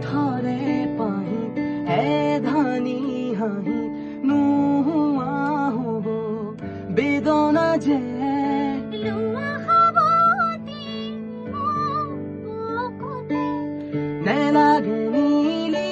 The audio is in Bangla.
থরে পাহি হে ধানি হাহি নুহুয়া হব বেদনা যে নেলাগে নীলি